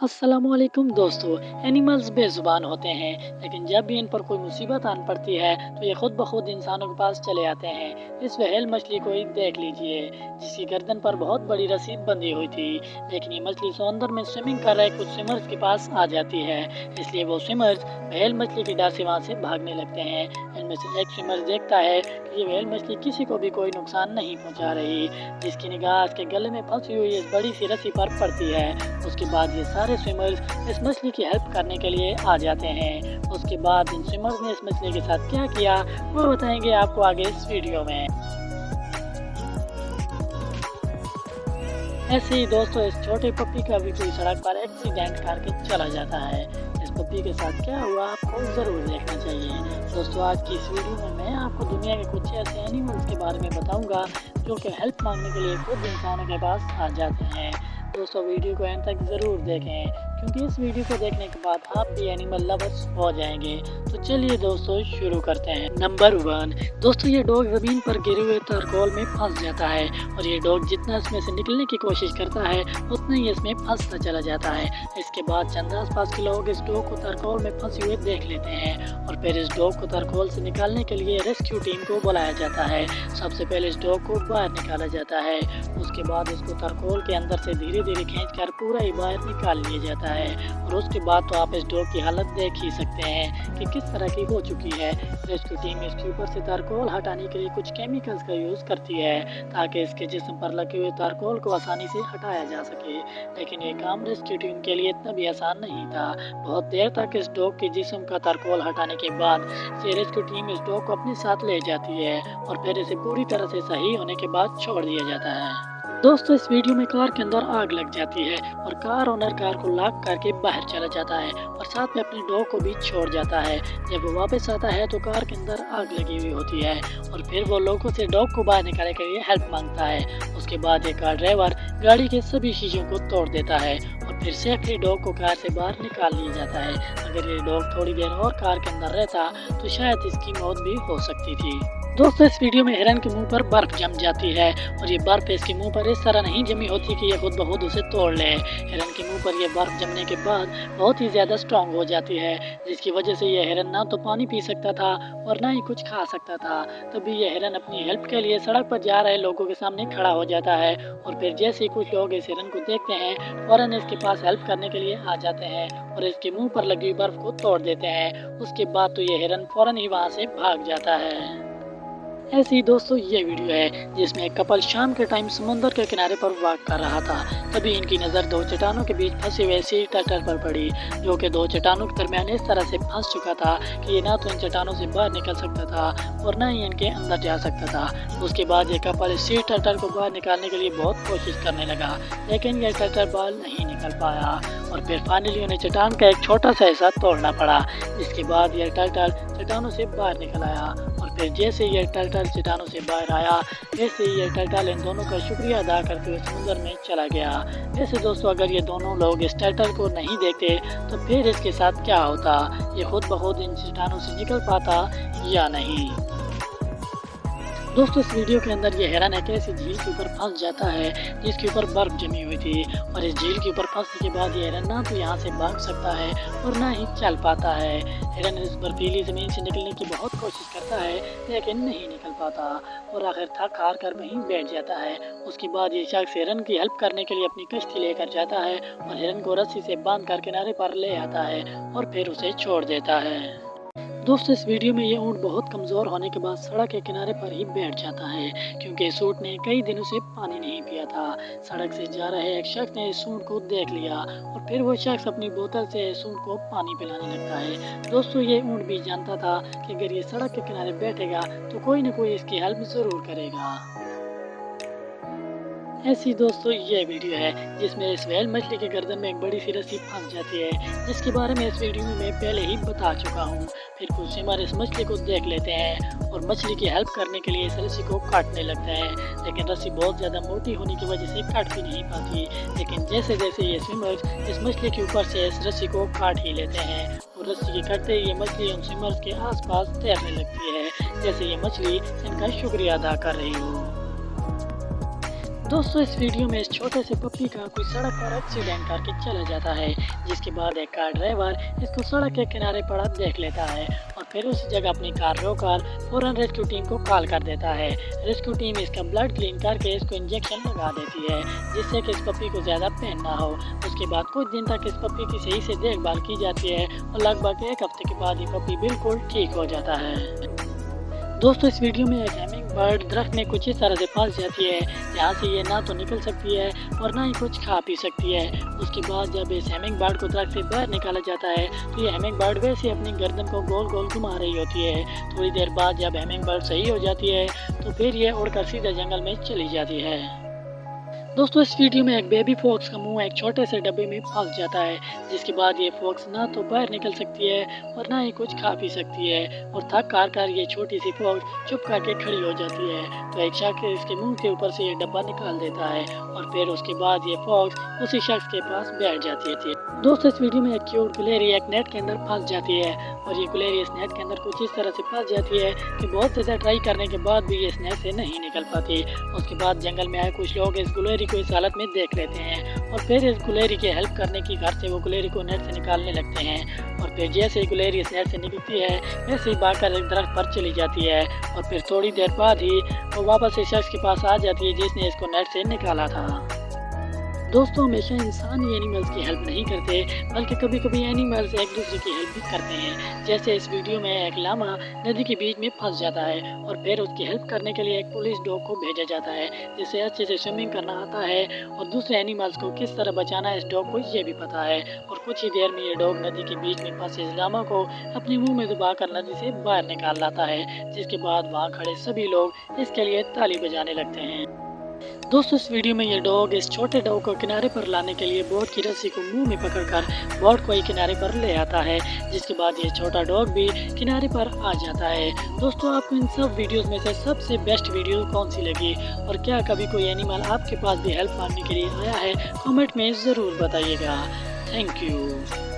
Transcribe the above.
अस्सलामुअलैकुम दोस्तों। एनिमल्स बेजुबान होते हैं, लेकिन जब भी इन पर कोई मुसीबत आन पड़ती है तो ये खुद ब खुद इंसानों के पास चले आते हैं। इस व्हेल मछली को ही देख लीजिए, जिसकी गर्दन पर बहुत बड़ी रस्सी बंधी हुई थी, लेकिन ये मछली समंदर में स्विमिंग कर रहे कुछ स्विमर्स के पास आ जाती है। इसलिए वो स्विमर्स व्हेल मछली के डर से वहाँ से भागने लगते हैं। इनमें से एक स्विमर देखता है कि ये व्हेल मछली किसी को भी कोई नुकसान नहीं पहुँचा रही, जिसकी निगाह उसके गले में फंसी हुई इस बड़ी सी रस्सी पर पड़ती है। उसके बाद ये सारे स्विमर्स इस मछली की हेल्प करने के लिए आ जाते हैं। उसके बाद इन स्विमर्स ने इस मछली के साथ क्या किया वो बताएंगे आपको आगे इस वीडियो में। ऐसे ही दोस्तों, इस छोटे पप्पी का भी कोई सड़क पर एक्सीडेंट करके चला जाता है। इस पप्पी के साथ क्या हुआ आपको ज़रूर देखना चाहिए। दोस्तों, आज की इस वीडियो में मैं आपको दुनिया के कुछ ऐसे एनिमल्स के बारे में बताऊंगा जो कि हेल्प मांगने के लिए खुद इंसानों के पास आ जाते हैं। दोस्तों, वीडियो को एंड तक ज़रूर देखें, क्योंकि इस वीडियो को देखने के बाद आप भी एनिमल लवर्स हो जाएंगे। तो चलिए दोस्तों शुरू करते हैं। नंबर 1 दोस्तों, ये डॉग ज़मीन पर गिरे हुए तारकोल में फंस जाता है, और ये डॉग जितना इसमें से निकलने की कोशिश करता है उतना ही इसमें फंसता चला जाता है। इसके बाद चंद आसपास के लोग इस डॉग को तारकोल में फंसे हुए देख लेते हैं, और फिर इस डॉग को तारकोल से निकालने के लिए रेस्क्यू टीम को बुलाया जाता है। सबसे पहले इस डॉग को बाहर निकाला जाता है, उसके बाद इसको तारकोल के अंदर से धीरे धीरे खींचकर पूरा ही बाहर निकाल लिया जाता है। और उसके बाद तो आप इस डॉग की हालत देख ही सकते हैं कि किस तरह की हो चुकी है। रेस्क्यू टीम इसके ऊपर से तारकोल हटाने के लिए कुछ केमिकल्स का यूज़ करती है, ताकि इसके जिस्म पर लगे हुए तारकोल को आसानी से हटाया जा सके। लेकिन ये काम रेस्क्यू टीम के लिए इतना भी आसान नहीं था। बहुत देर तक इस डॉग के जिस्म का तारकोल हटाने के बाद ये रेस्क्यू टीम इस डॉग को अपने साथ ले जाती है, और फिर इसे पूरी तरह से सही होने के बाद छोड़ दिया जाता है। दोस्तों, इस वीडियो में कार के अंदर आग लग जाती है, और कार ओनर कार को लॉक करके बाहर चला जाता है, और साथ में अपने डॉग को भी छोड़ जाता है। जब वो वापस आता है तो कार के अंदर आग लगी हुई होती है, और फिर वो लोगों से डॉग को बाहर निकालने के लिए हेल्प मांगता है। उसके बाद एक कार ड्राइवर गाड़ी के सभी शीशों को तोड़ देता है, और फिर सेफली डॉग को कार से बाहर निकाल लिया जाता है। अगर ये डॉग थोड़ी देर और कार के अंदर रहता तो शायद इसकी मौत भी हो सकती थी। दोस्तों, इस वीडियो में हिरन के मुंह पर बर्फ जम जाती है, और ये बर्फ इसके मुंह पर इस तरह नहीं जमी होती कि ये खुद ब खुद उसे तोड़ ले। हिरन के मुंह पर ये बर्फ जमने के बाद बहुत ही ज़्यादा स्ट्रांग हो जाती है, जिसकी वजह से ये हिरन ना तो पानी पी सकता था और ना ही कुछ खा सकता था। तभी ये हिरन अपनी हेल्प के लिए सड़क पर जा रहे लोगों के सामने खड़ा हो जाता है, और फिर जैसे ही कुछ लोग इस हिरन को देखते हैं फौरन इसके पास हेल्प करने के लिए आ जाते हैं, और इसके मुँह पर लगी हुई बर्फ को तोड़ देते हैं। उसके बाद तो ये हिरन फौरन ही वहाँ से भाग जाता है। ऐसे ही दोस्तों, ये वीडियो है जिसमें एक कपल शाम के टाइम समुद्र के किनारे पर वॉक कर रहा था। तभी इनकी नज़र दो चट्टानों के बीच फंसे हुए सी टर्टल पर पड़ी, जो कि दो चट्टानों के दरमियान इस तरह से फंस चुका था कि ये ना तो इन चट्टानों से बाहर निकल सकता था और ना ही इनके अंदर जा सकता था। उसके बाद ये कपल इस सी टर्टल को बाहर निकालने के लिए बहुत कोशिश करने लगा, लेकिन यह टर्टल बाहर नहीं निकल पाया, और फिर फाइनली उन्हें चट्टान का एक छोटा सा हिस्सा तोड़ना पड़ा। जिसके बाद यह टर्टल चट्टानों से बाहर निकल आया, और फिर जैसे यह टर्टल चट्टानों से बाहर आया वैसे ही यह टर्टल इन दोनों का शुक्रिया अदा करते हुए समुद्र में चला गया। वैसे दोस्तों, अगर ये दोनों लोग इस टर्टल को नहीं देखते तो फिर इसके साथ क्या होता, ये खुद ब खुद इन चट्टानों से निकल पाता या नहीं। दोस्तों, इस वीडियो के अंदर ये हिरन एक ऐसी झील के ऊपर फंस जाता है जिसके ऊपर बर्फ जमी हुई थी, और इस झील के ऊपर फंसने के बाद ये हिरन ना तो यहाँ से भाग सकता है और ना ही चल पाता है। हिरन इस बर्फीली ज़मीन से निकलने की बहुत कोशिश करता है, लेकिन नहीं निकल पाता, और आखिर थक हार कर वहीं बैठ जाता है। उसके बाद ये शख्स हिरन की हेल्प करने के लिए अपनी कश्ती लेकर जाता है, और हिरन को रस्सी से बांध कर किनारे पर ले आता है, और फिर उसे छोड़ देता है। दोस्तों, इस वीडियो में ये ऊँट बहुत कमज़ोर होने के बाद सड़क के किनारे पर ही बैठ जाता है, क्योंकि इस ऊँट ने कई दिनों से पानी नहीं पिया था। सड़क से जा रहे एक शख्स ने इस ऊँट को देख लिया, और फिर वो शख्स अपनी बोतल से इस ऊँट को पानी पिलाने लगता है। दोस्तों, ये ऊँट भी जानता था कि अगर ये सड़क के किनारे बैठेगा तो कोई न कोई इसकी हेल्प ज़रूर करेगा। ऐसी दोस्तों, ये वीडियो है जिसमें इस व्हेल मछली के गर्दन में एक बड़ी सी रस्सी फंस जाती है, जिसके बारे में इस वीडियो में मैं पहले ही बता चुका हूँ। फिर कुछ स्विमर इस मछली को देख लेते हैं और मछली की हेल्प करने के लिए इस रस्सी को काटने लगते हैं, लेकिन रस्सी बहुत ज़्यादा मोटी होने की वजह से काट भी नहीं पाती। लेकिन जैसे जैसे ये स्विमर्स इस मछली के ऊपर से इस रस्सी को काट ही लेते हैं, और रस्सी के कटते ही ये मछली उन स्विमर्स के आसपास तैरने लगती है, जैसे ये मछली इनका शुक्रिया अदा कर रही हो। दोस्तों इस वीडियो में इस छोटे से पप्पी का कोई सड़क पर एक्सीडेंट करके चला जाता है, जिसके बाद एक कार ड्राइवर इसको सड़क के किनारे पड़ा देख लेता है और फिर उस जगह अपनी कार रोककर फौरन रेस्क्यू टीम को कॉल कर देता है। रेस्क्यू टीम इसका ब्लड क्लीन करके इसको इंजेक्शन लगा देती है, जिससे कि इस पप्पी को ज़्यादा पेन ना हो। उसके बाद कुछ दिन तक इस पप्पी की सही से देखभाल की जाती है और लगभग एक हफ्ते के बाद ये पप्पी बिल्कुल ठीक हो जाता है। दोस्तों इस वीडियो में एक हैमिंग बर्ड दरख्त में कुछ इस तरह से फंस जाती है, जहाँ से ये ना तो निकल सकती है और ना ही कुछ खा पी सकती है। उसके बाद जब इस हैमिंग बर्ड को दरख्त से बाहर निकाला जाता है तो ये हैमिंग बर्ड वैसे अपनी गर्दन को गोल गोल घुमा रही होती है। थोड़ी देर बाद जब हैमिंग बर्ड सही हो जाती है तो फिर ये उड़कर सीधे जंगल में चली जाती है। दोस्तों इस वीडियो में एक बेबी फॉक्स का मुंह एक छोटे से डब्बे में फंस जाता है, जिसके बाद ये फॉक्स ना तो बाहर निकल सकती है और ना ही कुछ खा पी सकती है और थक हार कर ये छोटी सी फॉक्स चुप करके खड़ी हो जाती है। तो एक शख्स इसके मुंह के ऊपर से ये डब्बा निकाल देता है और फिर उसके बाद ये फॉक्स उसी शख्स के पास बैठ जाती है। दोस्तों इस वीडियो में एक क्यूट गुलेरी एक नेट के अंदर फंस जाती है और ये गुलेरी इस नेट के अंदर कुछ इस तरह से फंस जाती है कि बहुत ज़्यादा ट्राई करने के बाद भी ये इस नेट से नहीं निकल पाती। उसके बाद जंगल में आए कुछ लोग इस गुलेरी को इस हालत में देख लेते हैं और फिर इस गुलेरी की हेल्प करने की घर से वो गुलेरी को नेट से निकालने लगते हैं और फिर जैसे ही गुलेरी इस नेट से निकलती है वैसे ही भागकर एक दरख्त पर चली जाती है और फिर थोड़ी देर बाद ही वो वापस इस शख्स के पास आ जाती है जिसने इसको नेट से निकाला था। दोस्तों हमेशा इंसान ही एनिमल्स की हेल्प नहीं करते, बल्कि कभी कभी एनिमल्स एक दूसरे की हेल्प भी करते हैं। जैसे इस वीडियो में एक लामा नदी के बीच में फंस जाता है और फिर उसकी हेल्प करने के लिए एक पुलिस डॉग को भेजा जाता है, जिसे अच्छे से स्विमिंग करना आता है और दूसरे एनिमल्स को किस तरह बचाना है इस डॉग को ये भी पता है। और कुछ ही देर में ये डॉग नदी के बीच में फंसे इस लामा को अपने मुँह में दबाकर नदी से बाहर निकाल लाता है, जिसके बाद वहाँ खड़े सभी लोग इसके लिए ताली बजाने लगते हैं। दोस्तों इस वीडियो में ये डॉग इस छोटे डॉग को किनारे पर लाने के लिए बोट की रस्सी को मुंह में पकड़कर बोट को ही किनारे पर ले आता है, जिसके बाद ये छोटा डॉग भी किनारे पर आ जाता है। दोस्तों आपको इन सब वीडियोस में से सबसे बेस्ट वीडियो कौन सी लगी और क्या कभी कोई एनिमल आपके पास भी हेल्प मांगने के लिए आया है? कमेंट में ज़रूर बताइएगा। Thank you.